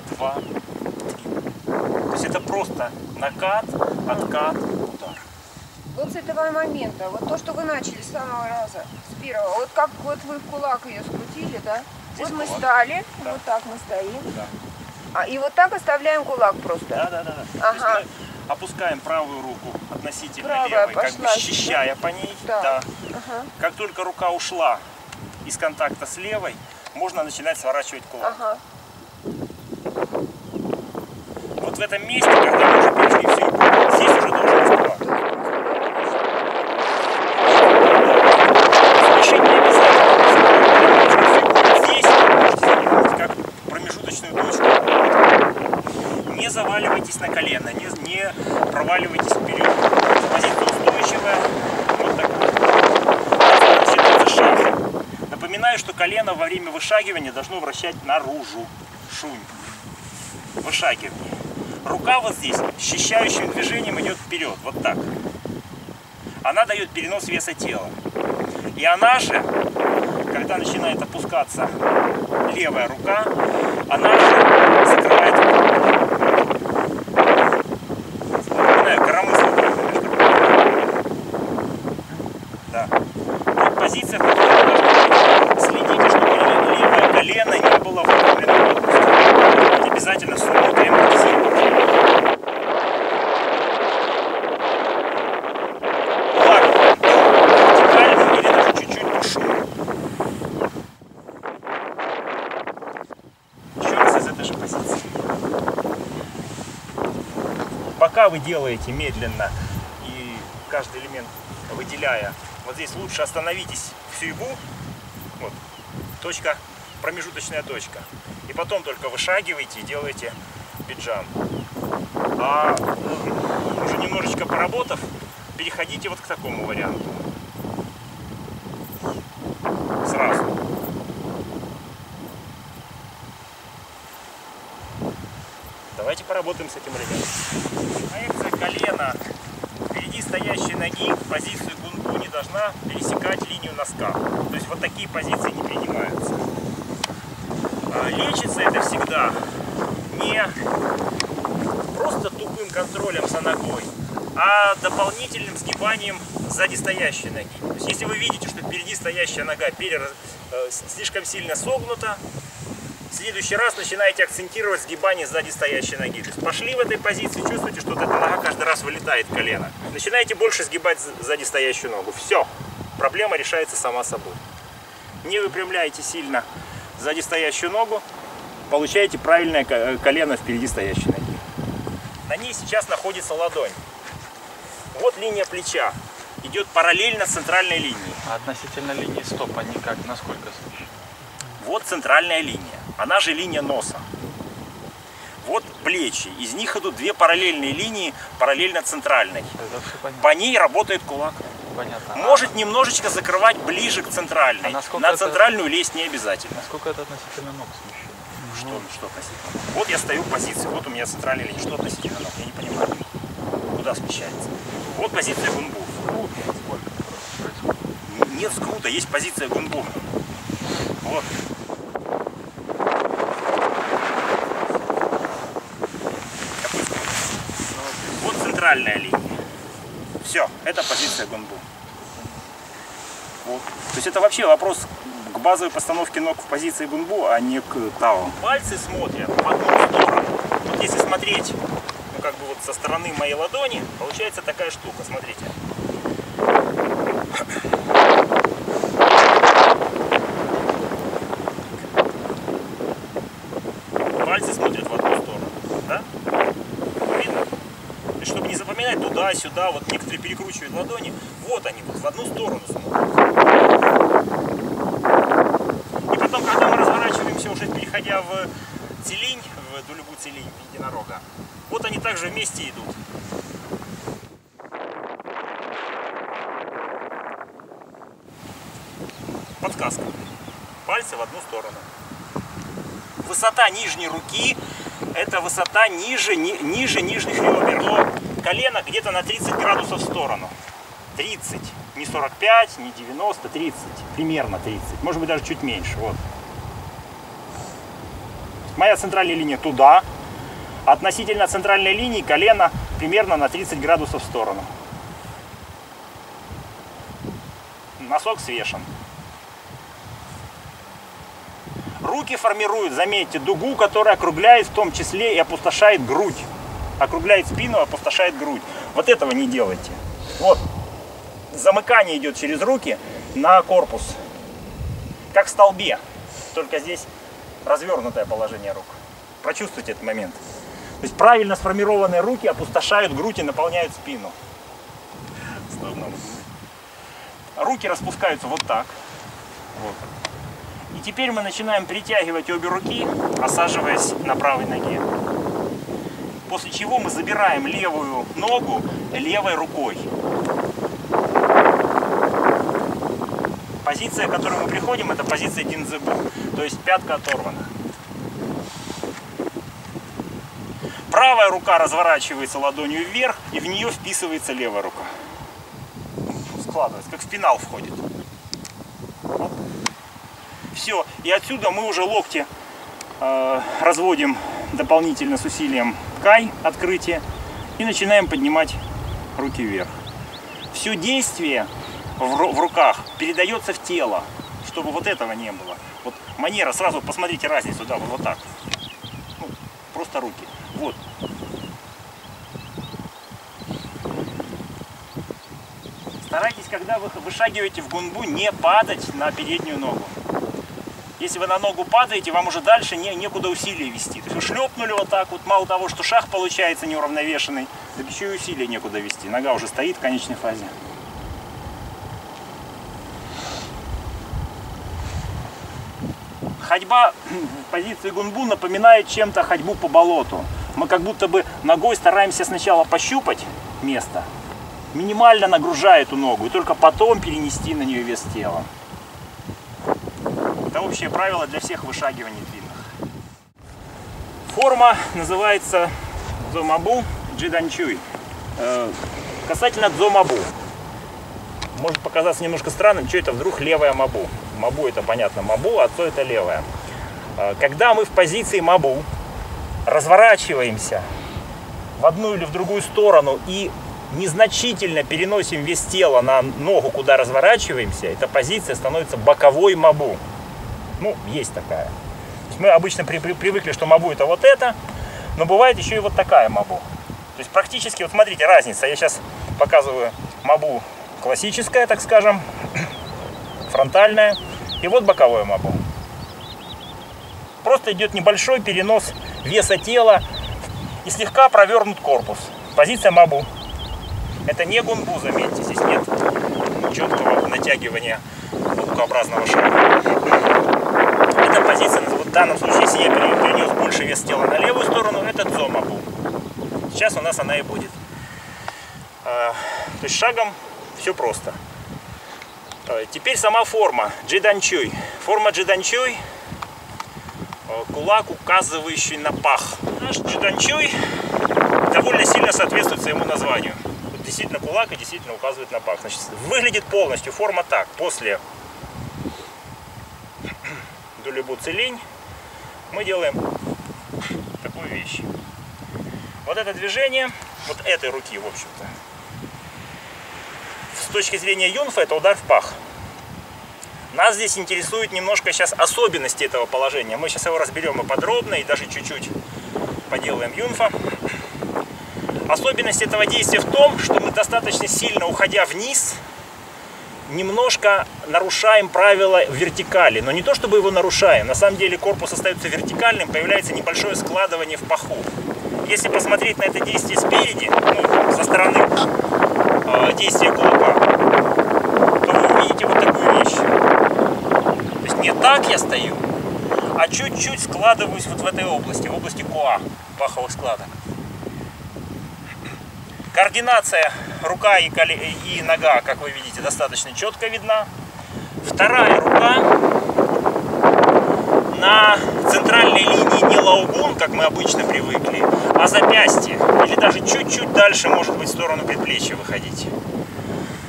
2, 3. То есть это просто накат, откат, удар. Вот с этого момента, вот то, что вы начали с самого раза, с первого, вот как вот вы в кулак ее скрутили, да? Здесь вот мы кулак. стали, Да. вот так мы стоим. Да. И вот так оставляем кулак просто. Да. Ага. То есть мы опускаем правую руку относительно Правая левой, как бы пошла счищая сюда. по ней. Да. Да. Ага. Как только рука ушла из контакта с левой, можно начинать сворачивать кулак. Ага. Вот в этом месте, когда мы уже перешли всю игру, здесь уже должен быть кулак. Смещение не обязательно. Здесь вы можете занимать как промежуточную точку. Не заваливайтесь на колено, не проваливайтесь вперед. Позиция устойчивая. Вот такая. Начинается шаг. Напоминаю, что колено во время вышагивания должно вращать наружу. Шунь. Вышагивание. Рука вот здесь счищающим движением идет вперед, вот так. Она дает перенос веса тела. И она же, когда начинает опускаться левая рука, она же закрывает. Напоминаю, коромысловая. Да. Вот позиция, в которой вы должны быть. Следите, чтобы левое колено не было выпрямлено в отпуск. Обязательно согнуто и амортизировать. Пока вы делаете медленно и каждый элемент выделяя, вот здесь лучше остановитесь всю игру, вот, точка, промежуточная точка, и потом только вышагиваете и делаете биджам. А уже немножечко поработав, переходите вот к такому варианту. Сразу. Давайте поработаем с этим элементом. Проекция колена впереди стоящей ноги в позицию гунбу не должна пересекать линию носка. То есть вот такие позиции не принимаются. Лечится это всегда не просто тупым контролем за ногой, а дополнительным сгибанием сзади стоящей ноги. То есть если вы видите, что впереди стоящая нога слишком сильно согнута, в следующий раз начинаете акцентировать сгибание сзади стоящей ноги. То есть пошли в этой позиции, чувствуете, что вот эта нога каждый раз вылетает в колено. Начинаете больше сгибать сзади стоящую ногу. Все, проблема решается сама собой. Не выпрямляйте сильно сзади стоящую ногу, получаете правильное колено впереди стоящей ноги. На ней сейчас находится ладонь. Вот линия плеча. Идет параллельно центральной линии. А относительно линии стоп они как, насколько смещены? Вот центральная линия. Она же линия носа. Вот плечи. Из них идут две параллельные линии, параллельно центральной. По ней работает кулак. Понятно. Может немножечко закрывать ближе к центральной. На центральную лезть не обязательно. Насколько это относительно ног смещено? Что относительно? Вот я стою в позиции, вот у меня центральная линия. Что относительно ног? Я не понимаю. Куда смещается? Вот позиция гунбу. Нет скрута, есть позиция гунбу. Вот. Вот центральная линия. Все, это позиция гунбу. Вот. То есть это вообще вопрос к базовой постановке ног в позиции гунбу, а не к тао. Пальцы смотрят в одну сторону. Вот если смотреть, ну как бы вот со стороны моей ладони, получается такая штука. Смотрите. Пальцы смотрят в одну сторону, да? Видно? И чтобы не запоминать туда-сюда, вот некоторые перекручивают ладони, вот они, вот в одну сторону смотрят. И потом, когда мы разворачиваемся, уже переходя в целинь, в дулюбу целинь единорога, вот они также вместе идут. Подсказка. Пальцы в одну сторону. Высота нижней руки — это высота ниже нижних ребер, но колено где-то на 30 градусов в сторону. 30. Не 45, не 90, 30. Примерно 30. Может быть даже чуть меньше. Вот. Моя центральная линия туда. Относительно центральной линии колено примерно на 30 градусов в сторону. Носок свешен. Руки формируют, заметьте, дугу, которая округляет в том числе и опустошает грудь. Округляет спину, опустошает грудь. Вот этого не делайте. Вот. Замыкание идет через руки на корпус. Как в столбе. Только здесь развернутое положение рук. Прочувствуйте этот момент. То есть правильно сформированные руки опустошают грудь и наполняют спину. Руки распускаются вот так. Вот. И теперь мы начинаем притягивать обе руки, осаживаясь на правой ноге. После чего мы забираем левую ногу левой рукой. Позиция, к которой мы приходим, это позиция динзебу, то есть пятка оторвана. Правая рука разворачивается ладонью вверх, и в нее вписывается левая рука. Складывается, как в пенал входит. Оп. Все, и отсюда мы уже локти разводим дополнительно с усилием кай, открытие, и начинаем поднимать руки вверх. Все действие в руках передается в тело, чтобы вот этого не было. Вот манера, сразу посмотрите разницу, да, вот так. Ну, просто руки. Вот. Старайтесь, когда вы вышагиваете в гунбу, не падать на переднюю ногу. Если вы на ногу падаете, вам уже дальше некуда усилия вести. То есть вы шлепнули вот так вот, мало того, что шаг получается неуравновешенный, так еще и усилия некуда вести. Нога уже стоит в конечной фазе. Ходьба в позиции гунбу напоминает чем-то ходьбу по болоту. Мы как будто бы ногой стараемся сначала пощупать место, минимально нагружая эту ногу, и только потом перенести на нее вес тела. Это общее правило для всех вышагиваний длинных. Форма называется дзомабу джиданчуй. Касательно дзомабу. Может показаться немножко странным, что это вдруг левая мабу. Мабу это понятно мабу, а то это левая. Когда мы в позиции мабу разворачиваемся в одну или в другую сторону и незначительно переносим вес тела на ногу, куда разворачиваемся, эта позиция становится боковой мабу. Ну, есть такая. То есть мы обычно привыкли, что мабу это вот это, но бывает еще и вот такая мабу. То есть практически, вот смотрите, разница. Я сейчас показываю мабу классическая, так скажем, фронтальная, и вот боковое мабу. Просто идет небольшой перенос веса тела и слегка провернут корпус. Позиция мабу. Это не гунбу, заметьте, здесь нет четкого натягивания лукообразного шага. Эта позиция, вот в данном случае, если я перенес больше вес тела на левую сторону, это дзомабу. Сейчас у нас она и будет. То есть шагом все просто. Теперь сама форма джиданчуй. Форма джиданчуй — кулак, указывающий на пах. Наш джиданчуй довольно сильно соответствует своему названию. Тут действительно кулак и действительно указывает на пах. Значит, выглядит полностью форма так. После дулебу целинь мы делаем такую вещь. Вот это движение, вот этой руки, в общем-то, с точки зрения юнфа, это удар в пах. Нас здесь интересует немножко сейчас особенности этого положения. Мы сейчас его разберем и подробно, и даже чуть-чуть поделаем юнфа. Особенность этого действия в том, что мы достаточно сильно, уходя вниз, немножко нарушаем правила вертикали. Но не то, чтобы его нарушаем. На самом деле корпус остается вертикальным, появляется небольшое складывание в паху. Если посмотреть на это действие спереди, ну, со стороны действия кулака, то вы увидите вот такую вещь. То есть не так я стою, а чуть-чуть складываюсь вот в этой области, в области коа, паховых складок. Координация рука и нога, как вы видите, достаточно четко видна. Вторая рука на центральной линии не лаогун, как мы обычно привыкли, а запястье. Или даже чуть-чуть дальше, может быть, в сторону предплечья выходить.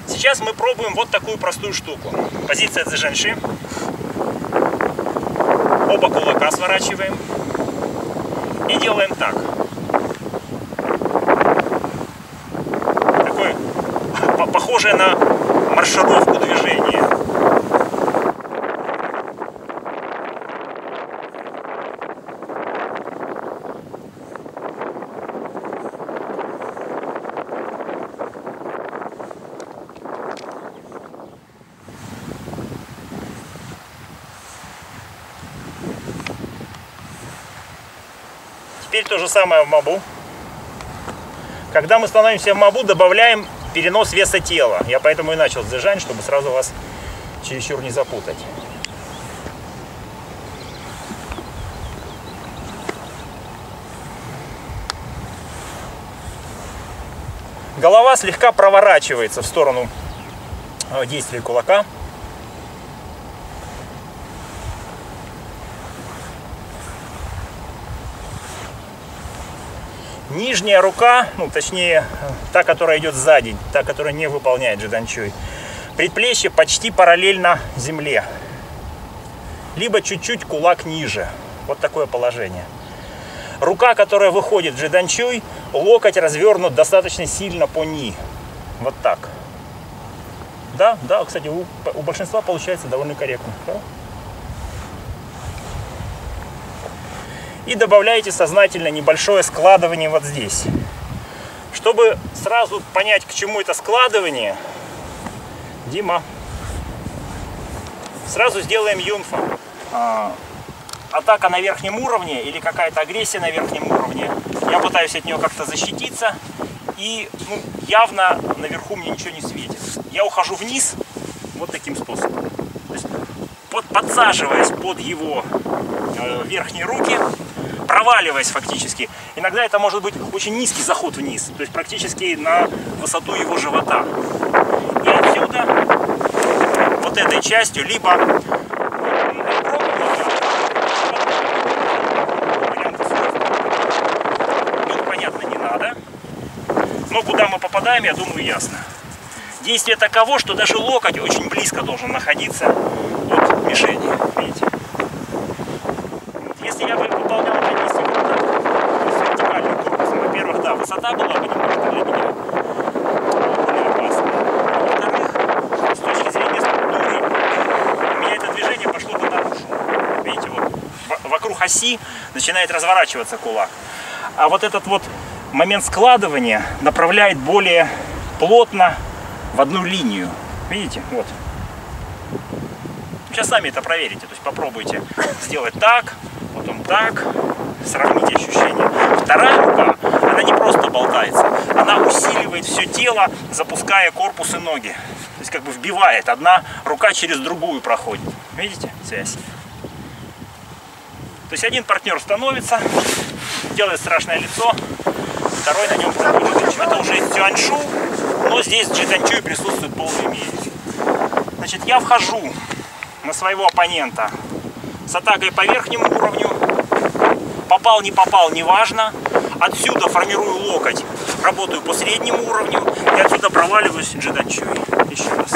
Сейчас мы пробуем вот такую простую штуку. Позиция цзэжэньши. Оба кулака сворачиваем. И делаем так. Такое похожее на маршировку движения. Теперь то же самое в мабу. Когда мы становимся в мабу, добавляем перенос веса тела. Я поэтому и начал с дзержань, чтобы сразу вас чересчур не запутать. Голова слегка проворачивается в сторону действия кулака. Нижняя рука, ну точнее та, которая идет сзади, та, которая не выполняет джиданчуй, предплечье почти параллельно земле, либо чуть-чуть кулак ниже. Вот такое положение. Рука, которая выходит в джиданчуй, локоть развернут достаточно сильно по ни. Вот так. Да, кстати, у большинства получается довольно корректно. И добавляете сознательно небольшое складывание вот здесь. Чтобы сразу понять, к чему это складывание, Дима, сразу сделаем юнфа. Атака на верхнем уровне или какая-то агрессия на верхнем уровне. Я пытаюсь от нее как-то защититься. И явно наверху мне ничего не светит. Я ухожу вниз вот таким способом. То есть, подсаживаясь под его верхние руки, проваливаясь фактически. Иногда это может быть очень низкий заход вниз, то есть практически на высоту его живота. И отсюда вот этой частью либо понятно, не надо. Но куда мы попадаем, я думаю, ясно. Действие таково, что даже локоть очень близко должен находиться от мишени. Видите? Если я бы выполнял это действие вот так, то есть вертикальным корпусом, во-первых, да, высота была бы немножко для меня более опасна. Во-вторых, с точки зрения структуры, у меня это движение пошло бы наружу. Видите, вот вокруг оси начинает разворачиваться кулак. А вот этот вот момент складывания направляет более плотно в одну линию. Видите? Вот. Сейчас сами это проверите. То есть попробуйте сделать так, потом так. Сравните ощущения. Вторая рука, она не просто болтается. Она усиливает все тело, запуская корпус и ноги. То есть как бы вбивает. Одна рука через другую проходит. Видите? Связь. То есть один партнер становится, делает страшное лицо, второй на нем проходит. Это уже цюаньшу, но здесь джиданчуй присутствует в полной мере. Значит, я вхожу на своего оппонента с атакой по верхнему уровню. Попал, не попал, неважно. Отсюда формирую локоть, работаю по среднему уровню и отсюда проваливаюсь джиданчуй. Еще раз.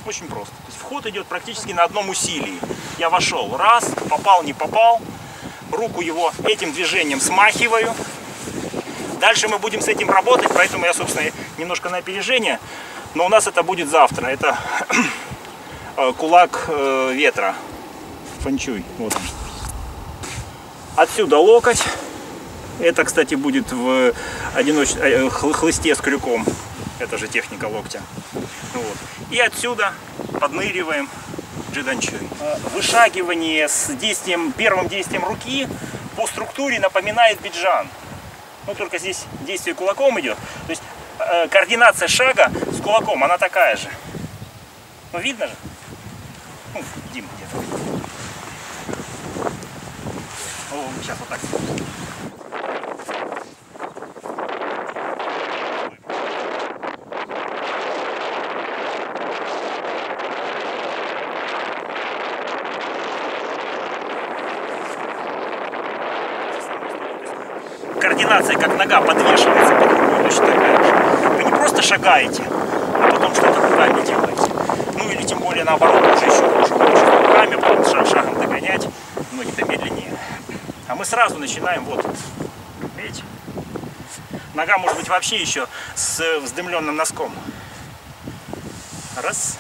Очень просто. То есть вход идет практически на одном усилии. Я вошел, раз, попал, не попал. Руку его этим движением смахиваю. Дальше мы будем с этим работать, поэтому я, собственно, немножко на опережение. Но у нас это будет завтра. Это кулак ветра. Фэнчуй. Вот он. Отсюда локоть. Это, кстати, будет в хлысте с крюком. Это же техника локтя. Вот. И отсюда подныриваем джиданчуй. Вышагивание с первым действием руки по структуре напоминает биджан. Но только здесь действие кулаком идет. То есть координация шага с кулаком, она такая же. Ну, видно же? Ну, Дим где-то. Сейчас вот так. Координация, как нога подвешивается под рукой, точно такая же. Вы не просто шагаете, а потом что-то руками делаете. Ну или тем более или наоборот уже еще хуже. Хочется руками, потом шагом догонять, ноги-то медленнее. А мы сразу начинаем вот, видите? Нога может быть вообще еще с вздымленным носком. Раз,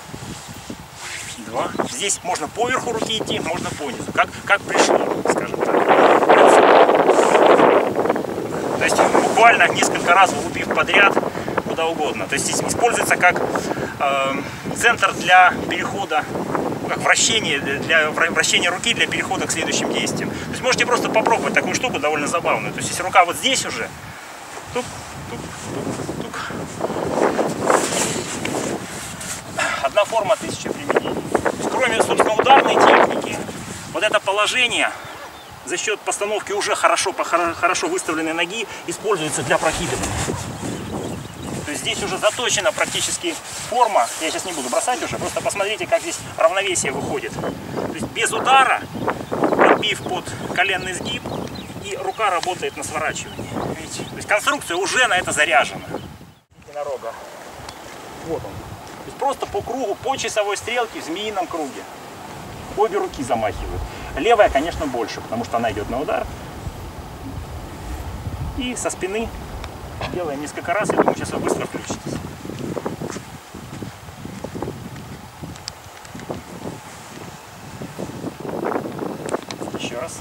два. Здесь можно поверху руки идти, можно по низу. Как пришло, скажем так. То есть буквально несколько раз влупив подряд куда угодно. То есть здесь используется как центр для перехода, как вращение, для вращения руки для перехода к следующим действиям. То есть можете просто попробовать такую штуку, довольно забавную. То есть если рука вот здесь уже, тук, тук, тук, тук. Одна форма, 1000 применений. То есть, кроме, собственно, ударной техники, вот это положение за счет постановки уже хорошо выставленной ноги используется для прокидывания. То есть здесь уже заточена практически форма. Я сейчас не буду бросать уже, просто посмотрите, как здесь равновесие выходит. То есть без удара, подбив под коленный сгиб, и рука работает на сворачивании. Видите? То есть конструкция уже на это заряжена. Единорога. Вот он. То есть просто по кругу, по часовой стрелке в змеином круге. Обе руки замахивают. Левая, конечно, больше, потому что она идет на удар. И со спины делаем несколько раз. Я думаю, сейчас вы быстро включитесь. Еще раз.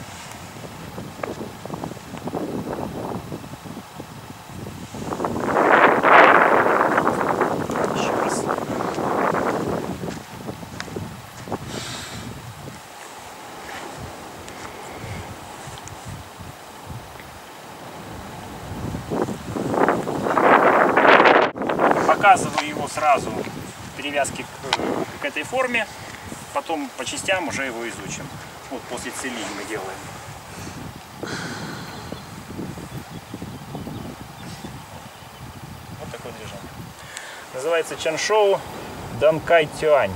Показываю его сразу в перевязке к этой форме, потом по частям уже его изучим. Вот после цели мы делаем. Вот такое движение. Называется чаншоу данкай тюань.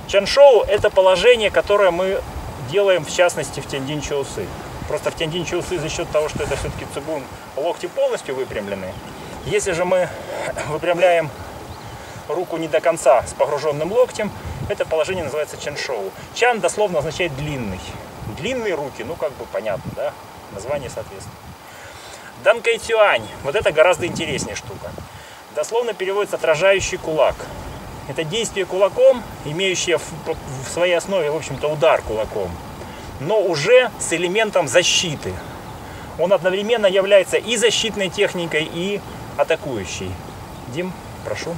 Чаншоу — это положение, которое мы делаем в частности в тяндин чоусы. Просто в тяндин чоусы за счет того, что это все-таки цигун, локти полностью выпрямлены. Если же мы выпрямляем руку не до конца с погруженным локтем, это положение называется чаншоу. Чан дословно означает длинный. Длинные руки, ну как бы понятно, да? Название соответствует. Данкай тюань. Вот это гораздо интереснее штука. Дословно переводится отражающий кулак. Это действие кулаком, имеющее в своей основе, в общем-то, удар кулаком, но уже с элементом защиты. Он одновременно является и защитной техникой, и атакующий. Дим, прошу.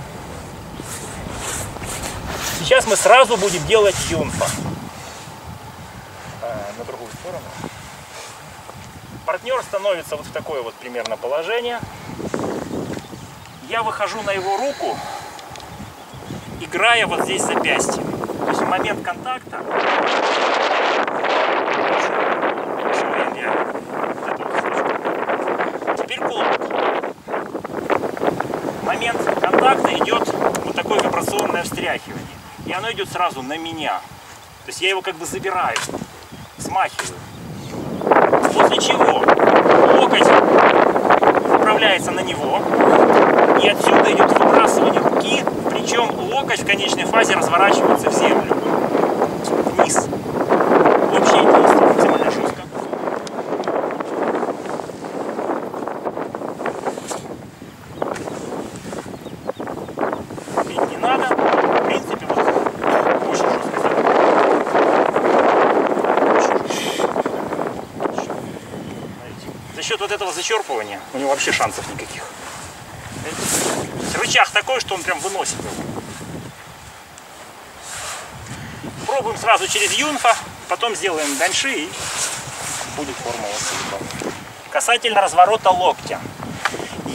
Сейчас мы сразу будем делать юнфа. На другую сторону. Партнер становится вот в такое вот примерно положение. Я выхожу на его руку, играя вот здесь запястьем. То есть в момент контакта теперь кулак. В момент контакта идет вот такое вибрационное встряхивание. И оно идет сразу на меня. То есть я его как бы забираю, смахиваю. После чего локоть направляется на него. И отсюда идет выбрасывание руки. Причем локоть в конечной фазе разворачивается в землю. Вниз. Общее действие максимально жестко. Бить не надо. В принципе, вот очень жестко сделано. За счет вот этого зачерпывания у него вообще шансов никаких. Рычаг такой, что он прям выносит его. Пробуем сразу через юнфа, потом сделаем даньши и будет формула целиком. Касательно разворота локтя.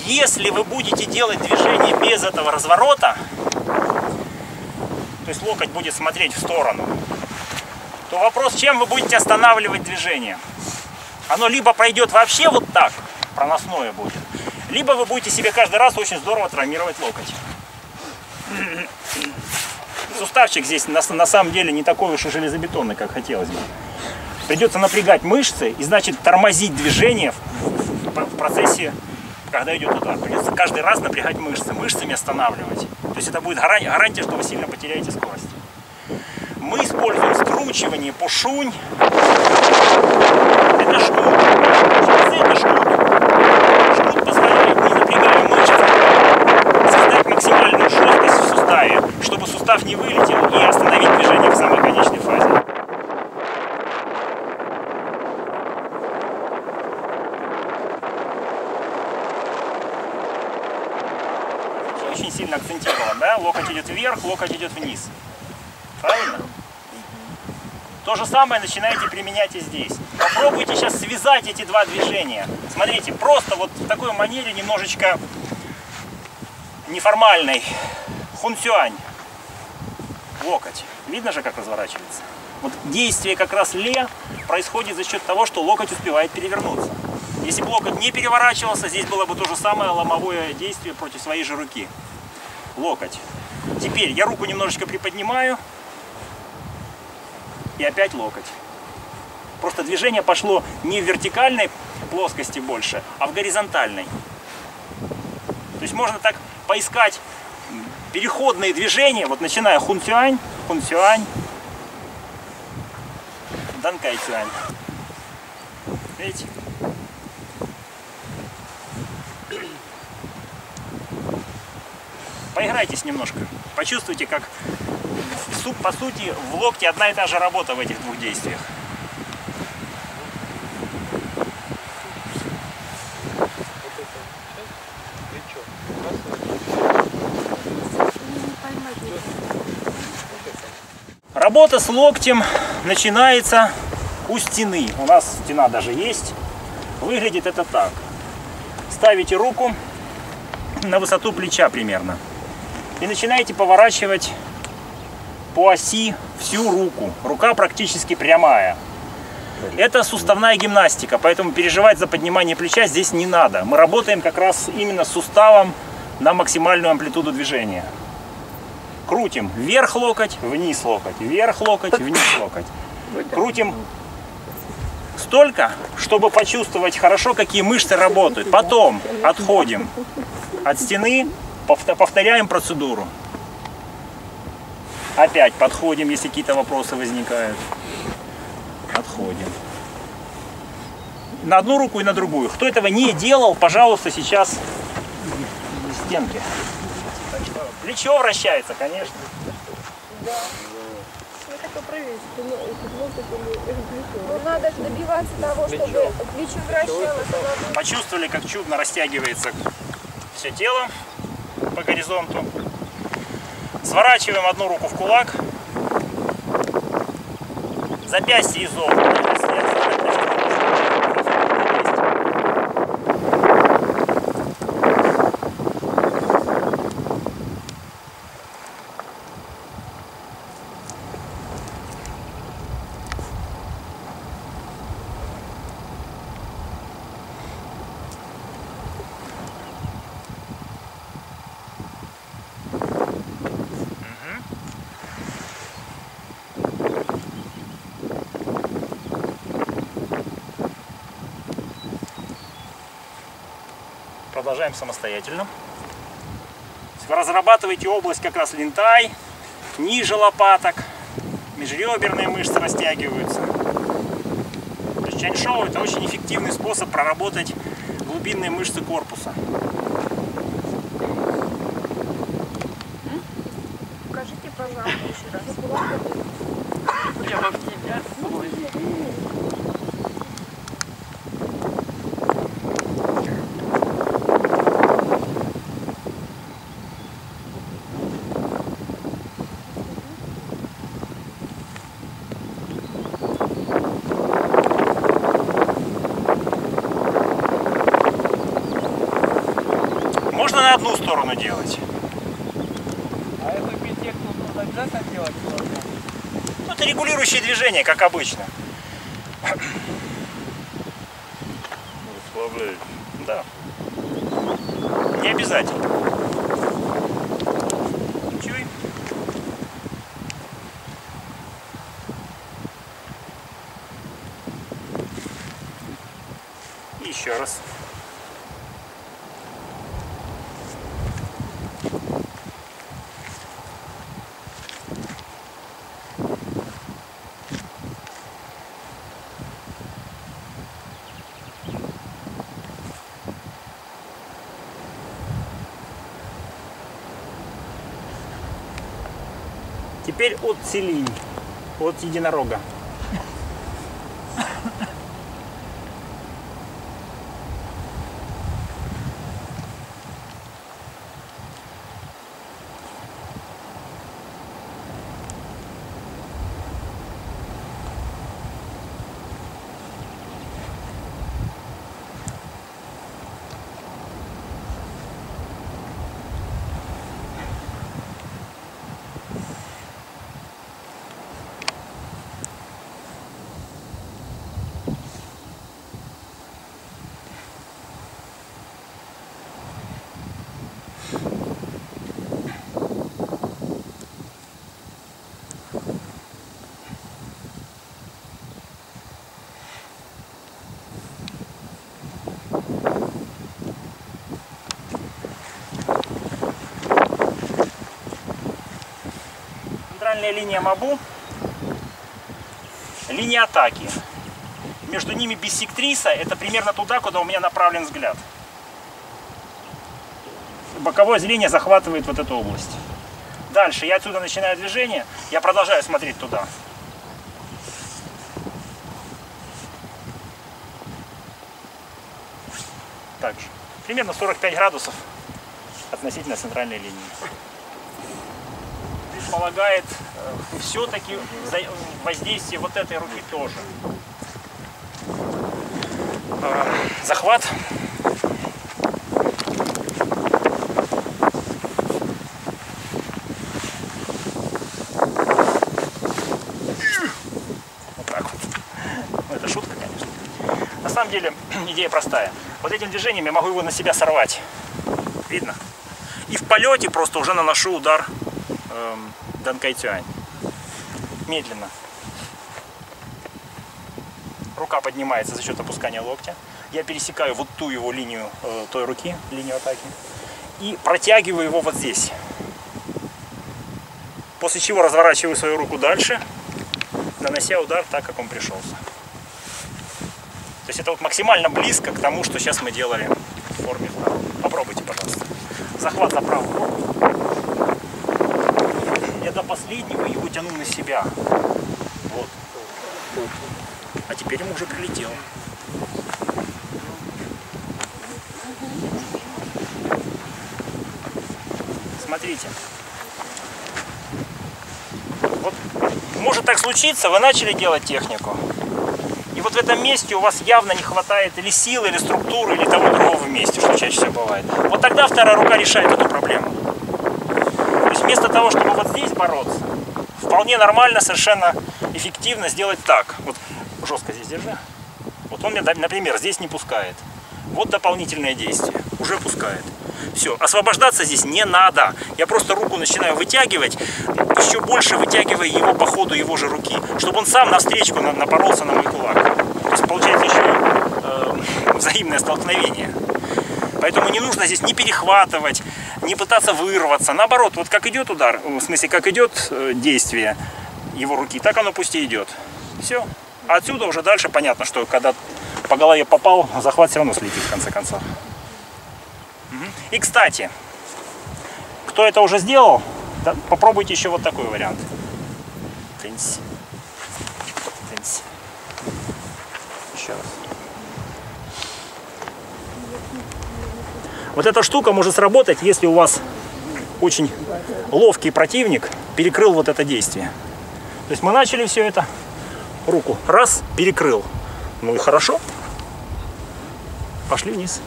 Если вы будете делать движение без этого разворота, то есть локоть будет смотреть в сторону, то вопрос, чем вы будете останавливать движение. Оно либо пройдет вообще вот так, проносное будет, либо вы будете себе каждый раз очень здорово травмировать локоть. Суставчик здесь на самом деле не такой уж и железобетонный, как хотелось бы. Придется напрягать мышцы и, значит, тормозить движение в процессе, когда идет удар. Придется каждый раз напрягать мышцы, мышцами останавливать. То есть это будет гарантия, что вы сильно потеряете скорость. Мы используем скручивание, пушунь. Это жгут. Это жгут. Жгут позволяет, не напрягая мышцы, создать максимальную жесткость в суставе, чтобы сустав не вылетел и остановить движение в самой конечной фазе. Очень сильно акцентирован, да? Локоть идет вверх, локоть идет вниз. Правильно? То же самое начинаете применять и здесь. Попробуйте сейчас связать эти два движения. Смотрите, просто вот в такой манере немножечко неформальной. Хунцюань. Локоть. Видно же, как разворачивается? Вот действие как раз ле происходит за счет того, что локоть успевает перевернуться. Если бы локоть не переворачивался, здесь было бы то же самое ломовое действие против своей же руки. Локоть. Теперь я руку немножечко приподнимаю. И опять локоть. Просто движение пошло не в вертикальной плоскости больше, а в горизонтальной. То есть можно так поискать переходные движения, вот начиная хунцюань, хунцюань, данкайцюань. Видите? Поиграйтесь немножко. Почувствуйте, как по сути в локте одна и та же работа в этих двух действиях. Работа с локтем начинается у стены. У нас стена даже есть. Выглядит это так. Ставите руку на высоту плеча примерно. И начинаете поворачивать по оси всю руку. Рука практически прямая. Это суставная гимнастика, поэтому переживать за поднимание плеча здесь не надо. Мы работаем как раз именно с суставом на максимальную амплитуду движения. Крутим вверх локоть, вниз локоть, вверх локоть, вниз локоть. Крутим столько, чтобы почувствовать хорошо, какие мышцы работают. Потом отходим от стены, повторяем процедуру. Опять подходим, если какие-то вопросы возникают. Отходим. На одну руку и на другую. Кто этого не делал, пожалуйста, сейчас в стенке. Плечо вращается, конечно. Да. Ну, надо же добиваться того, чтобы плечо вращалось. Почувствовали, как чудно растягивается все тело по горизонту. Сворачиваем одну руку в кулак. Запястье изогнуто. Продолжаем самостоятельно. Вы разрабатываете область как раз линтай, ниже лопаток, межреберные мышцы растягиваются. То есть чаньшоу — это очень эффективный способ проработать глубинные мышцы корпуса. Покажите, пожалуйста, еще раз. Я вам тебя. Можно на одну сторону делать. А эту пятеху нужно обязательно делать? Ну, это регулирующее движение, как обычно. Расслабляешь. Да. Не обязательно. Чуй. Еще раз. Теперь от Целинь, от единорога. Центральная линия Мабу, линия атаки. Между ними биссектриса, это примерно туда, куда у меня направлен взгляд. Боковое зрение захватывает вот эту область. Дальше я отсюда начинаю движение, я продолжаю смотреть туда. Также. Примерно 45 градусов относительно центральной линии. Предполагает все-таки воздействие вот этой руки тоже. Захват. Вот так вот. Ну, это шутка, конечно. На самом деле идея простая. Вот этим движением я могу его на себя сорвать. Видно? И в полете просто уже наношу удар Данкайтюань. Медленно. Рука поднимается за счет опускания локтя. Я пересекаю вот ту его линию той руки, линию атаки. И протягиваю его вот здесь. После чего разворачиваю свою руку дальше, нанося удар так, как он пришелся. То есть это вот максимально близко к тому, что сейчас мы делали в форме вправо. Попробуйте, пожалуйста. Захват за правую руку. Я до последнего его тяну на себя. Вот. А теперь ему уже прилетело. Смотрите. Вот может так случиться, вы начали делать технику. И вот в этом месте у вас явно не хватает или силы, или структуры, или того другого вместе, что чаще всего бывает. Вот тогда вторая рука решает эту проблему. То есть вместо того, чтобы вот здесь бороться, вполне нормально, совершенно эффективно сделать так. Вот жестко здесь держи. Вот он меня, например, здесь не пускает. Вот дополнительное действие. Уже пускает. Все. Освобождаться здесь не надо. Я просто руку начинаю вытягивать, еще больше вытягивая его по ходу его же руки, чтобы он сам навстречу напоролся на мой кулак. То есть получается еще взаимное столкновение. Поэтому не нужно здесь ни перехватывать, не пытаться вырваться. Наоборот, вот как идет удар, в смысле, как идет действие его руки, так оно пусть и идет. Все. А отсюда уже дальше понятно, что когда по голове попал, захват все равно слетит в конце концов. И, кстати, кто это уже сделал, попробуйте еще вот такой вариант. Тынсь. Тынсь. Еще раз. Вот эта штука может сработать, если у вас очень ловкий противник перекрыл вот это действие. То есть мы начали все это, руку раз, перекрыл. Ну и хорошо. Пошли вниз.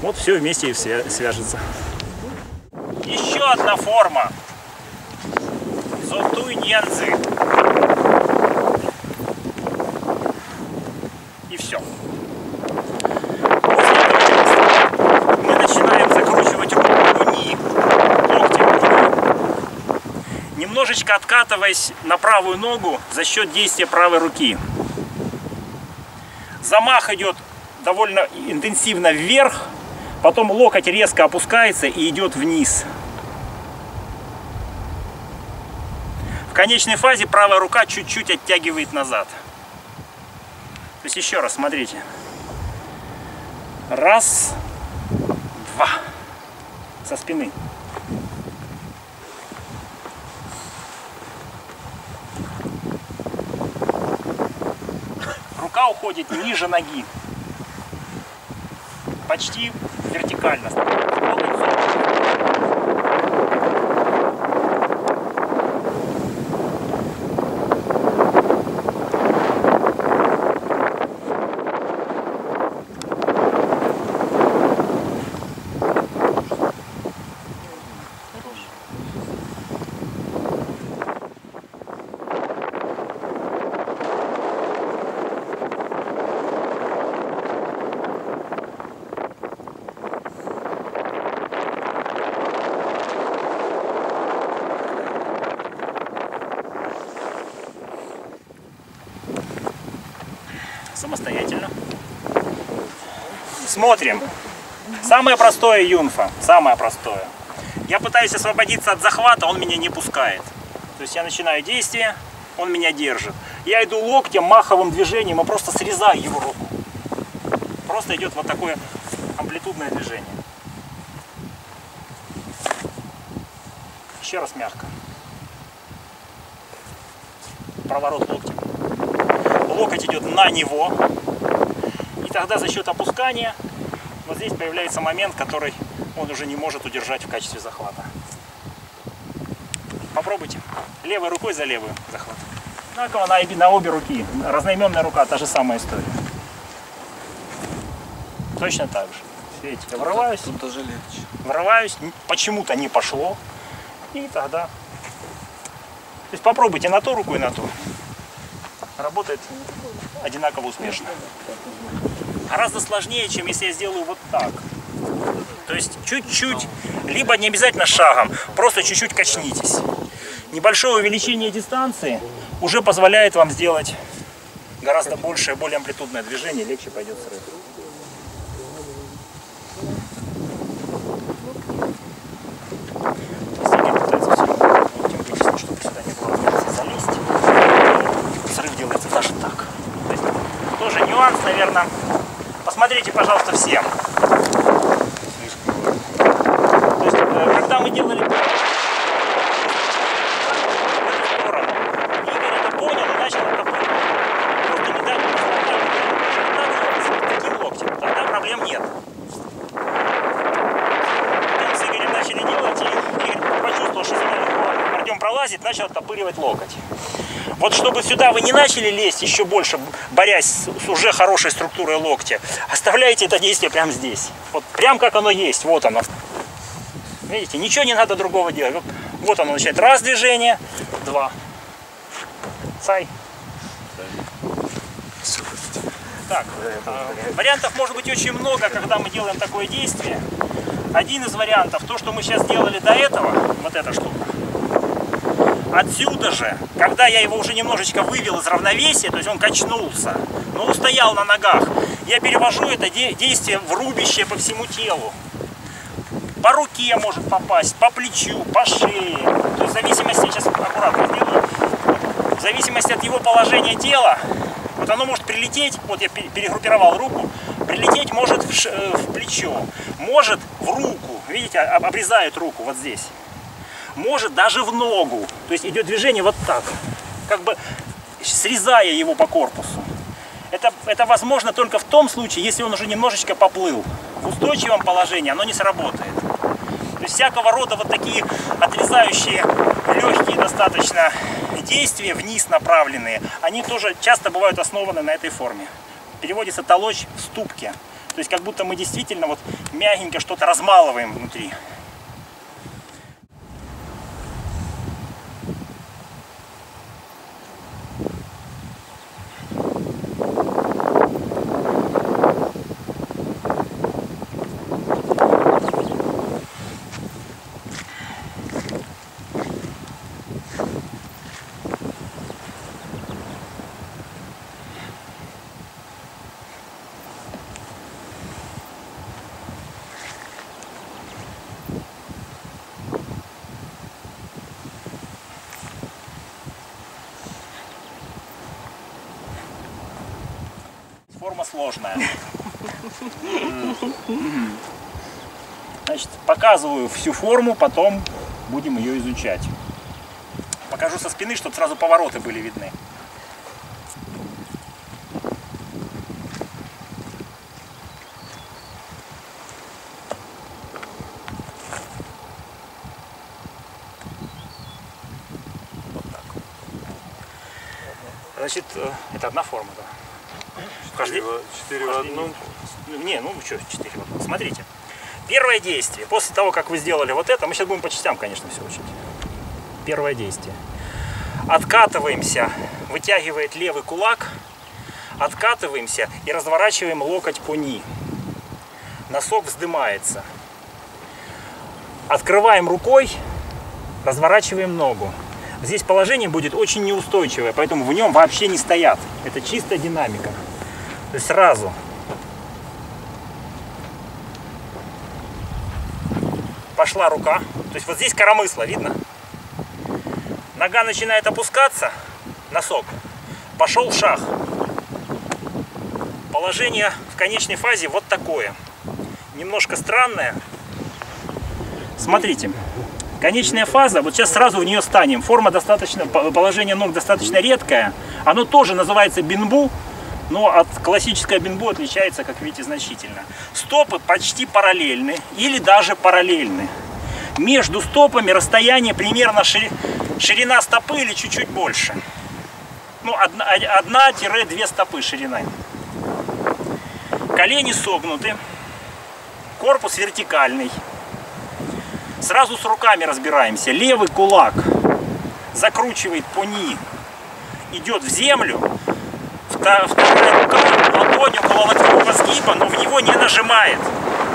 Вот все вместе и свяжется. Еще одна форма. Зотуй нянзы. И все. Мы начинаем закручивать руку вниз, локтем, немножечко откатываясь на правую ногу за счет действия правой руки. Замах идет довольно интенсивно вверх. Потом локоть резко опускается и идет вниз. В конечной фазе правая рука чуть-чуть оттягивает назад. То есть еще раз, смотрите. Раз, два. Со спины. уходит ниже ноги. Почти вертикально. Самостоятельно. Смотрим. Самое простое юнфа. Самое простое. Я пытаюсь освободиться от захвата, он меня не пускает. То есть я начинаю действие, он меня держит. Я иду локтем, маховым движением и просто срезаю его руку. Просто идет вот такое амплитудное движение. Еще раз мягко. Проворот локтем. Локоть идет на него. И тогда за счет опускания вот здесь появляется момент, который он уже не может удержать в качестве захвата. Попробуйте. Левой рукой за левую захват. Одинаково на обе руки. Разноименная рука, та же самая история. Точно так же. Видите, я врываюсь. Тут даже легче. Врываюсь, почему-то не пошло. И тогда... То есть попробуйте на ту руку и на ту. Работает одинаково успешно. Гораздо сложнее, чем если я сделаю вот так. То есть чуть-чуть, либо не обязательно шагом, просто чуть-чуть качнитесь. Небольшое увеличение дистанции уже позволяет вам сделать гораздо большее, более амплитудное движение, легче пойдет срыв. Чтобы сюда не было возможности залезть. Срыв делается даже так. То есть, тоже нюанс, наверное. Посмотрите, пожалуйста, всем. То есть, когда мы делали сторону, Игорь это понял и начал это просто не дать таким локтем. Тогда проблем нет. Потом с Игорем начали делать, и Игорь почувствовал, что Артем пролазит, начал оттопыривать локоть. Вот чтобы сюда вы не начали лезть еще больше, борясь с уже хорошей структурой локтя, оставляйте это действие прямо здесь. Вот прям как оно есть, вот оно. Видите, ничего не надо другого делать. Вот оно начинает. Раз движение, два. Цай. Так, вариантов может быть очень много, когда мы делаем такое действие. Один из вариантов, то, что мы сейчас делали до этого, вот эта штука. Отсюда же, когда я его уже немножечко вывел из равновесия, то есть он качнулся, но устоял на ногах, я перевожу это действие в рубящее по всему телу. По руке может попасть, по плечу, по шее. То есть в зависимости, сейчас аккуратно сделаю, в зависимости от его положения тела, вот оно может прилететь, вот я перегруппировал руку, прилететь может в плечо, может в руку, видите, обрезает руку вот здесь. Может даже в ногу. То есть идет движение вот так, как бы срезая его по корпусу. Это возможно только в том случае, если он уже немножечко поплыл. В устойчивом положении оно не сработает. То есть всякого рода вот такие отрезающие, легкие достаточно действия, вниз направленные, они тоже часто бывают основаны на этой форме. Переводится толочь в ступке. То есть как будто мы действительно вот мягенько что-то размалываем внутри. Форма сложная. Значит, показываю всю форму, потом будем ее изучать. Покажу со спины, чтобы сразу повороты были видны. Значит, это одна форма, да. 4 в одном. Не, ну что, 4 в одном. Смотрите. Первое действие. После того, как вы сделали вот это, мы сейчас будем по частям, конечно, все учить. Первое действие. Откатываемся, вытягивает левый кулак, откатываемся и разворачиваем локоть по ни. Носок вздымается. Открываем рукой, разворачиваем ногу. Здесь положение будет очень неустойчивое, поэтому в нем вообще не стоят. Это чистая динамика. То есть сразу. Пошла рука. То есть вот здесь коромысло, видно? Нога начинает опускаться, носок. Пошел шаг. Положение в конечной фазе вот такое. Немножко странное. Смотрите. Конечная фаза, вот сейчас сразу в нее станем. Форма достаточно, положение ног достаточно редкое. Оно тоже называется бинбу, но от классического бинбу отличается, как видите, значительно. Стопы почти параллельны или даже параллельны. Между стопами расстояние примерно ширина стопы или чуть-чуть больше. Ну, 1-2 стопы шириной. Колени согнуты, корпус вертикальный. Сразу с руками разбираемся. Левый кулак закручивает по ни, идет в землю. Вторая рука ладонь около локтевого сгиба, но в него не нажимает.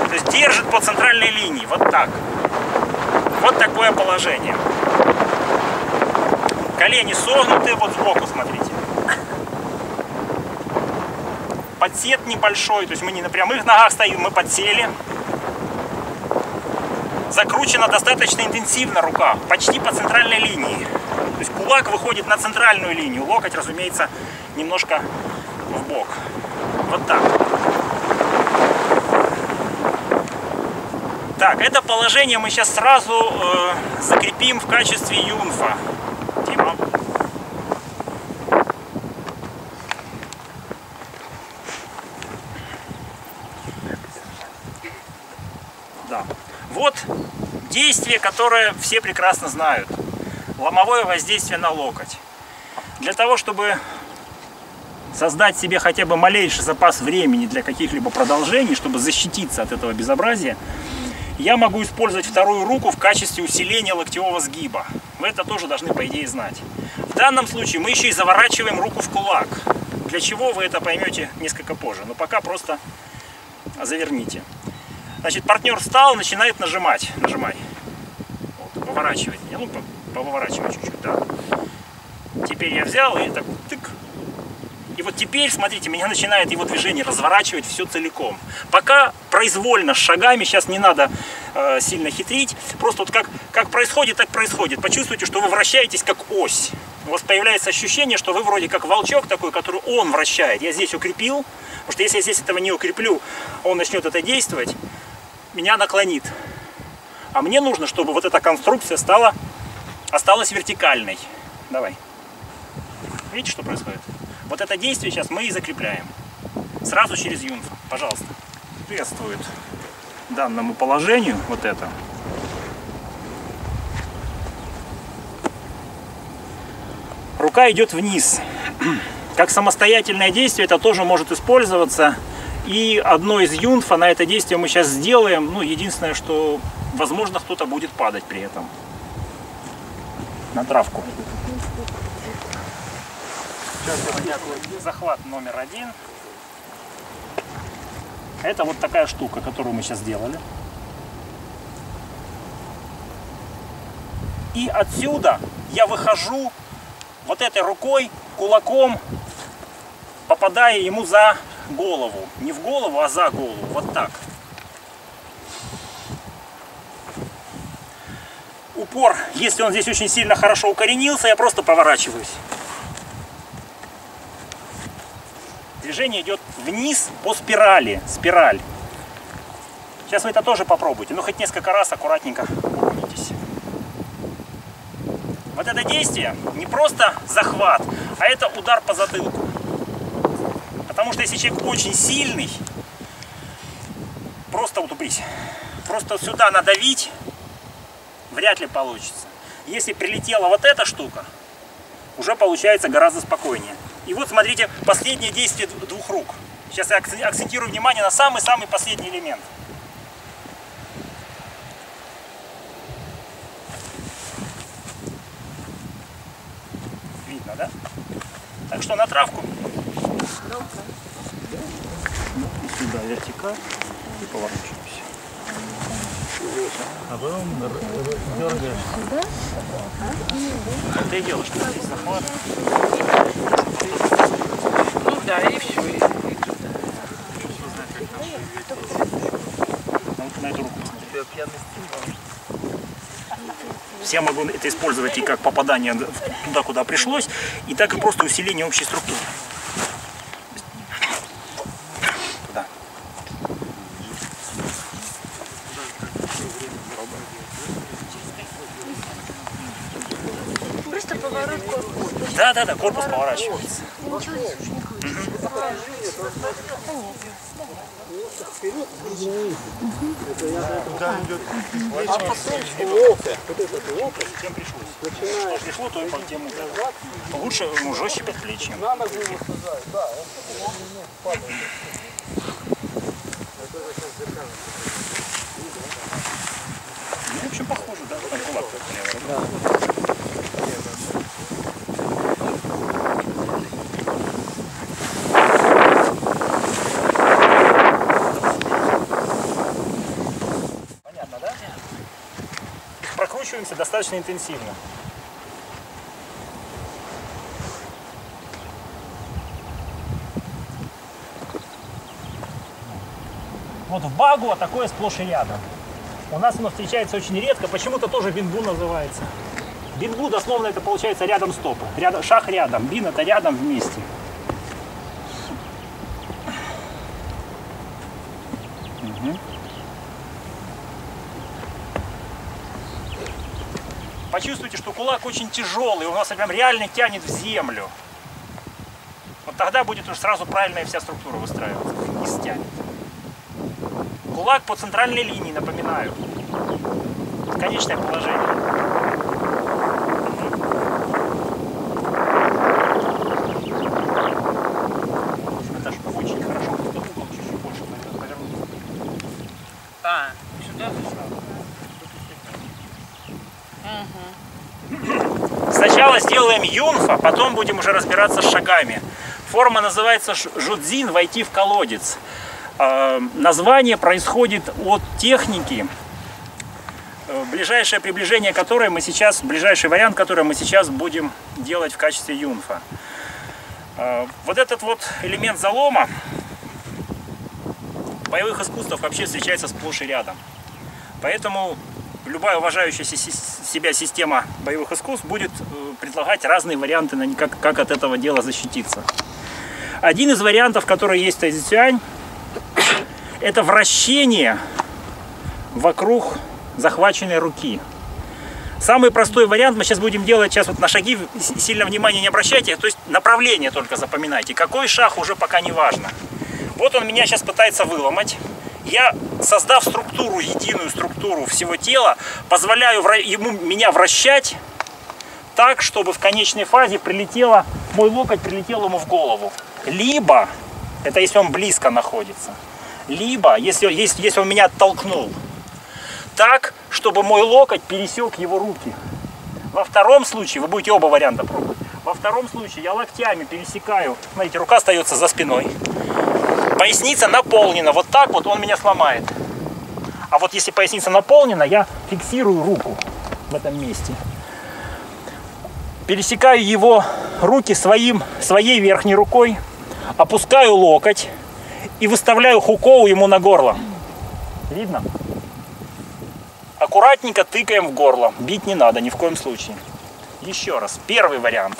То есть держит по центральной линии. Вот так. Вот такое положение. Колени согнуты, вот сбоку смотрите. Подсед небольшой, то есть мы не на прямых ногах стоим, мы подсели. Закручена достаточно интенсивно рука, почти по центральной линии. То есть кулак выходит на центральную линию, локоть, разумеется, немножко в бок. Вот так. Так, это положение мы сейчас сразу закрепим в качестве юнфа. Дима. Да. Вот действие, которое все прекрасно знают. Ломовое воздействие на локоть. Для того, чтобы создать себе хотя бы малейший запас времени для каких-либо продолжений, чтобы защититься от этого безобразия, я могу использовать вторую руку в качестве усиления локтевого сгиба. Вы это тоже должны, по идее, знать. В данном случае мы еще и заворачиваем руку в кулак. Для чего, вы это поймете несколько позже. Но пока просто заверните. Значит, партнер встал, начинает нажимать. Нажимай. Вот, поворачивает меня. Ну, поворачивай чуть-чуть, да. Теперь я взял и так тык. И вот теперь, смотрите, меня начинает его движение разворачивать все целиком. Пока произвольно, с шагами, сейчас не надо сильно хитрить. Просто вот как происходит, так происходит. Почувствуйте, что вы вращаетесь как ось. У вас появляется ощущение, что вы вроде как волчок такой, который он вращает. Я здесь укрепил, потому что если я здесь этого не укреплю, он начнет это действовать, меня наклонит. А мне нужно, чтобы вот эта конструкция осталась вертикальной. Давай. Видите, что происходит? Вот это действие сейчас мы и закрепляем. Сразу через юнфа. Пожалуйста. Соответствует данному положению вот это. Рука идет вниз. Как самостоятельное действие это тоже может использоваться. И одно из юнфа на это действие мы сейчас сделаем. Ну, единственное, что, возможно, кто-то будет падать при этом. На травку. Захват номер 1. Это вот такая штука, которую мы сейчас сделали. И отсюда я выхожу вот этой рукой, кулаком, попадая ему за голову. Не в голову, а за голову. Вот так. Упор, если он здесь очень сильно хорошо укоренился, я просто поворачиваюсь. Движение идет вниз по спирали. Спираль. Сейчас вы это тоже попробуйте. Ну, хоть несколько раз аккуратненько окунитесь. Вот это действие не просто захват, а это удар по затылку. Потому что если человек очень сильный, просто утупись. Просто сюда надавить вряд ли получится. Если прилетела вот эта штука, уже получается гораздо спокойнее. И вот смотрите, последнее действие двух рук. Сейчас я акцентирую внимание на самый-самый последний элемент. Видно, да? Так что на травку. Сюда вертикаль и поворачиваемся. А потом дергаешь. Это и дело, что здесь захват. Ну да, и все. На эту руку. Я могу это использовать и как попадание туда, куда пришлось, и так и просто усиление общей структуры. Туда. Просто поворот корпуса. Да, корпус поворачивается. Чем пришлось? Что пришло, то и по тему. Лучше, жестче предплечьем. В общем, похоже, да? Там кулак только. Понятно, да? Прокручиваемся достаточно интенсивно. Вот в Багуа такое сплошь и рядом. У нас оно встречается очень редко, почему-то тоже бинбу называется. Бинбу дословно это получается рядом стопы. Шаг рядом, бин это рядом вместе. Угу. Почувствуйте, что кулак очень тяжелый, у нас прям реально тянет в землю. Вот тогда будет уже сразу правильная вся структура выстраиваться и стянет. Кулак по центральной линии, напоминаю. Конечное положение. Это же очень хорошо, когда угол чуть-чуть больше повернуть. А, сюда? Сначала сделаем юнфа, потом будем уже разбираться с шагами. Форма называется жудзин, войти в колодец. Название происходит от техники, ближайшее приближение которой мы сейчас, ближайший вариант, который мы сейчас будем делать в качестве юнфа. Вот этот вот элемент залома в боевых искусствах вообще встречается сплошь и рядом. Поэтому любая уважающая себя система боевых искусств будет предлагать разные варианты, как от этого дела защититься. Один из вариантов, который есть в тайцзи-цюань, это вращение вокруг захваченной руки. Самый простой вариант мы сейчас будем делать, сейчас вот на шаги сильно внимания не обращайте, то есть направление только запоминайте. Какой шаг уже пока не важно. Вот он меня сейчас пытается выломать. Я, создав структуру, единую структуру всего тела, позволяю меня вращать так, чтобы в конечной фазе мой локоть прилетел ему в голову. Либо, это если он близко находится, либо, если он меня оттолкнул, так, чтобы мой локоть пересек его руки. Во втором случае, вы будете оба варианта пробовать, во втором случае я локтями пересекаю, смотрите, рука остается за спиной, поясница наполнена, вот так вот он меня сломает. А вот если поясница наполнена, я фиксирую руку в этом месте. Пересекаю его руки своей верхней рукой, опускаю локоть и выставляю хукоу ему на горло. Видно? Аккуратненько тыкаем в горло. Бить не надо ни в коем случае. Еще раз. Первый вариант.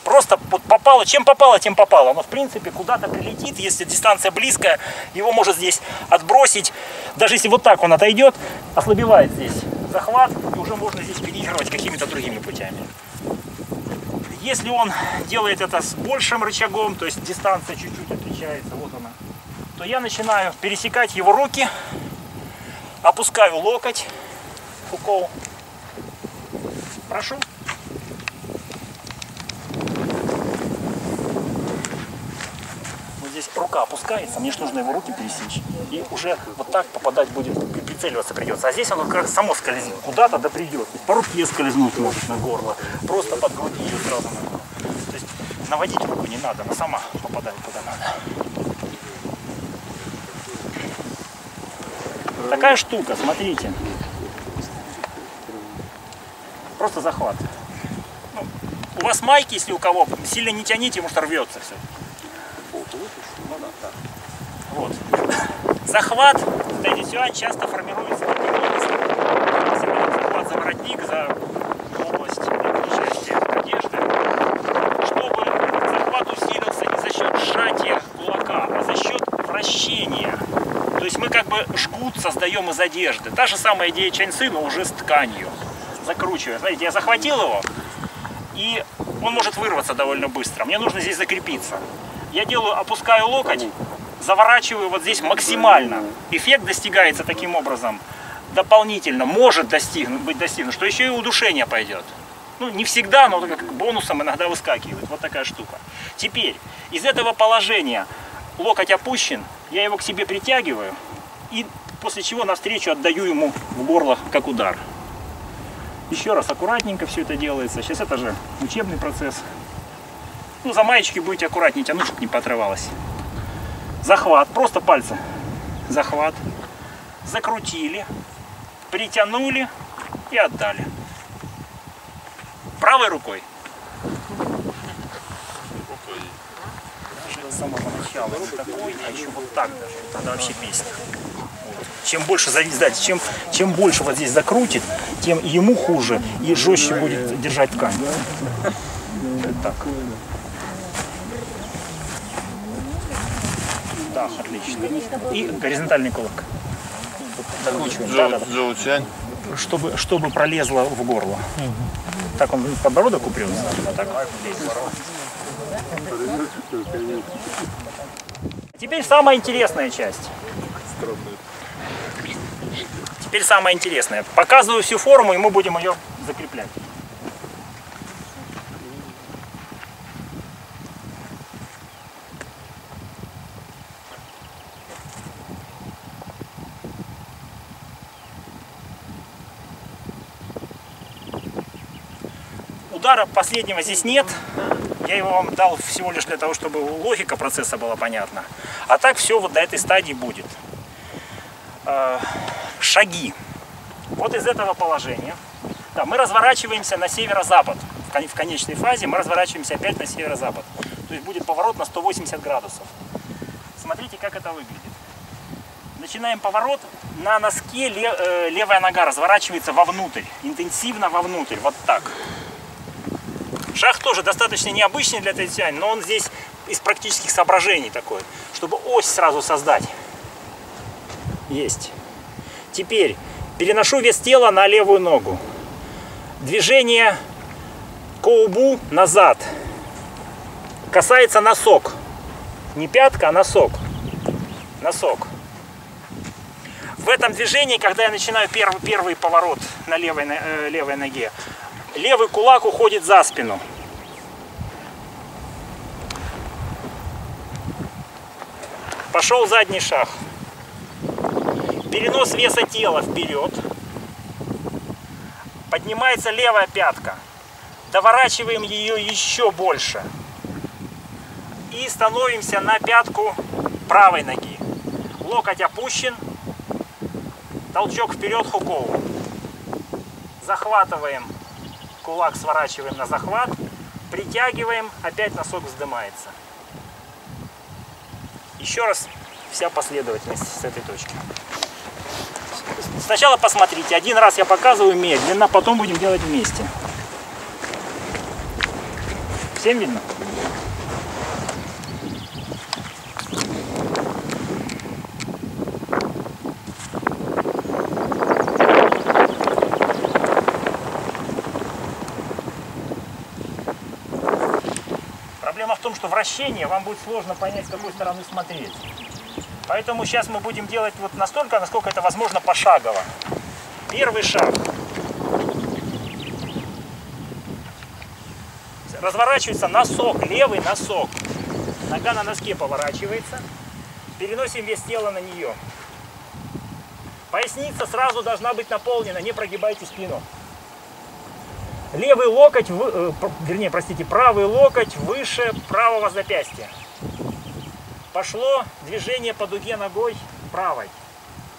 Просто попало, чем попало, тем попало. Но в принципе куда-то прилетит, если дистанция близкая, его может здесь отбросить. Даже если вот так он отойдет, ослабевает здесь захват, и уже можно здесь переигрывать какими-то другими путями. Если он делает это с большим рычагом, то есть дистанция чуть-чуть отличается, вот она, то я начинаю пересекать его руки, опускаю локоть, хукоу, прошу. здесь рука опускается, мне же нужно его руки пересечь. И уже вот так попадать будет, прицеливаться придется. А здесь оно как раз само скользит, куда-то да придет. По руке скользнуть может на горло, просто под грудь ее сразу на горло. То есть наводить руку не надо, она сама попадает куда надо. Такая штука, смотрите. Просто захват. Ну, у вас майки, если у кого, сильно не тяните, может рвется все. Вот. Захват в тайди-сюань часто формируется таким образом. Если захват за воротник, за область части одежды, чтобы захват усилился не за счет сжатия кулака, а за счет вращения. То есть мы как бы жгут создаем из одежды. Та же самая идея чаньцы, но уже с тканью. Закручиваю. Смотрите, я захватил его, и он может вырваться довольно быстро. Мне нужно здесь закрепиться. Я делаю, опускаю локоть, заворачиваю вот здесь максимально. Эффект достигается таким образом дополнительно, может быть достигнут, что еще и удушение пойдет. Ну, не всегда, но как бонусом иногда выскакивает. Вот такая штука. Теперь, из этого положения локоть опущен, я его к себе притягиваю, и после чего навстречу отдаю ему в горло как удар. Еще раз аккуратненько все это делается. Сейчас это же учебный процесс. Ну, за маечки будете аккуратнее тянуть, чтобы не поотрывалось. Захват, просто пальцы. Захват. Закрутили, притянули и отдали. Правой рукой. Даже с самого начала не такой, а еще вот так даже. Тогда вообще песня. Вот. Чем больше зависит, чем больше вот здесь закрутит, тем ему хуже и жестче будет держать ткань. Так. Так, отлично. И горизонтальный кулак. Закручиваем. Чтобы пролезло в горло. Так он подбородок упрется. Вот так Теперь самая интересная часть. Теперь самое интересное. Показываю всю форму, и мы будем ее закреплять. Удара последнего здесь нет. Я его вам дал всего лишь для того, чтобы логика процесса была понятна. А так все вот до этой стадии будет. Шаги. Вот из этого положения. Да, мы разворачиваемся на северо-запад. В конечной фазе мы разворачиваемся опять на северо-запад. То есть будет поворот на 180 градусов. Смотрите, как это выглядит. Начинаем поворот. На носке левая нога разворачивается вовнутрь. Интенсивно вовнутрь. Вот так. Шаг тоже достаточно необычный для тайди-сюань, но он здесь из практических соображений такой, чтобы ось сразу создать. Есть. Теперь переношу вес тела на левую ногу. Движение коубу назад. Касается носок. Не пятка, а носок. Носок. В этом движении, когда я начинаю первый поворот на левой ноге, левый кулак уходит за спину. Пошел задний шаг. Перенос веса тела вперед. Поднимается левая пятка. Доворачиваем ее еще больше. И становимся на пятку правой ноги. Локоть опущен. Толчок вперед хукоу. Захватываем. Кулак сворачиваем на захват. Притягиваем. Опять носок вздымается. Еще раз вся последовательность с этой точки. Сначала посмотрите. Один раз я показываю медленно, потом будем делать вместе. Всем видно? Проблема в том, что вращение вам будет сложно понять, с какой стороны смотреть. Поэтому сейчас мы будем делать вот настолько, насколько это возможно пошагово. Первый шаг. Разворачивается носок, левый носок. Нога на носке поворачивается. Переносим вес тела на нее. Поясница сразу должна быть наполнена, не прогибайте спину. Левый локоть, правый локоть выше правого запястья. Пошло движение по дуге ногой правой.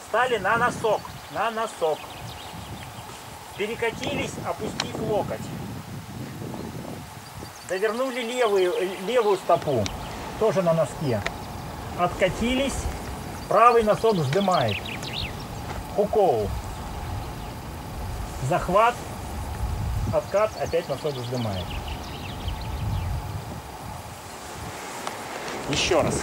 Стали на носок, на носок. Перекатились, опустив локоть. Довернули левую стопу, тоже на носке. Откатились, правый носок вздымает. Хукоу. Захват, откат, опять носок вздымает. Еще раз.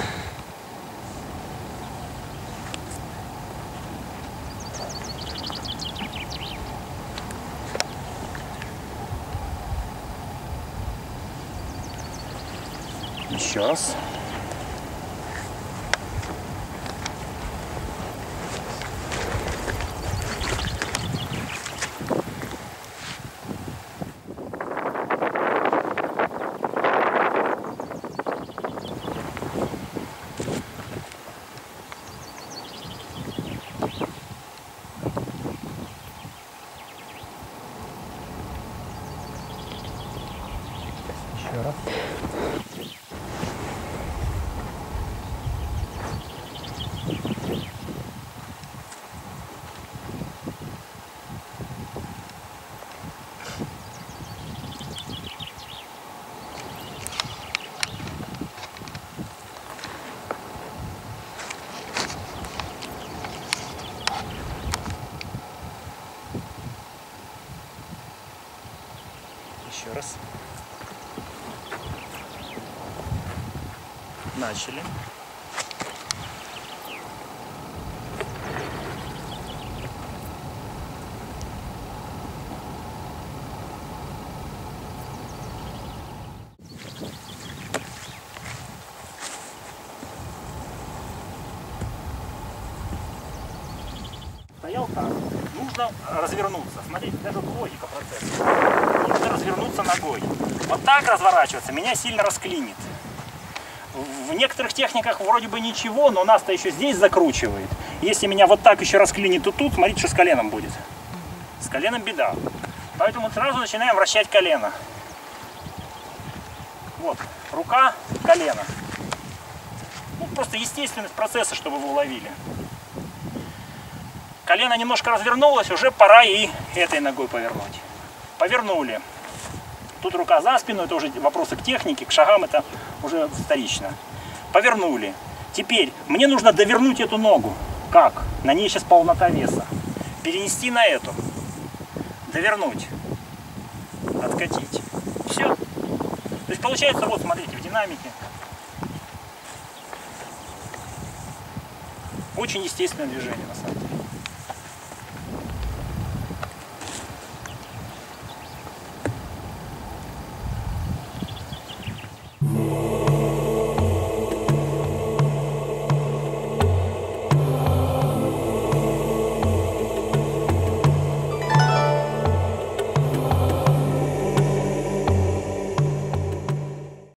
Еще раз. Еще раз. Еще раз. Начали. Стоял так. Нужно развернуться. Смотрите, даже логика процесса. Нужно развернуться ногой. Вот так разворачиваться меня сильно расклинит. В некоторых техниках вроде бы ничего, но нас-то еще здесь закручивает. Если меня вот так еще расклинит и тут, смотрите, что с коленом будет. С коленом беда. Поэтому сразу начинаем вращать колено. Вот, рука, колено. Ну, просто естественность процесса, чтобы вы уловили. Колено немножко развернулось, уже пора и этой ногой повернуть. Повернули. Тут рука за спину, это уже вопросы к технике, к шагам, это уже вторично. Повернули. Теперь мне нужно довернуть эту ногу. Как? На ней сейчас полнота веса. Перенести на эту. Довернуть. Откатить. Все. То есть получается, вот смотрите, в динамике. Очень естественное движение на самом деле.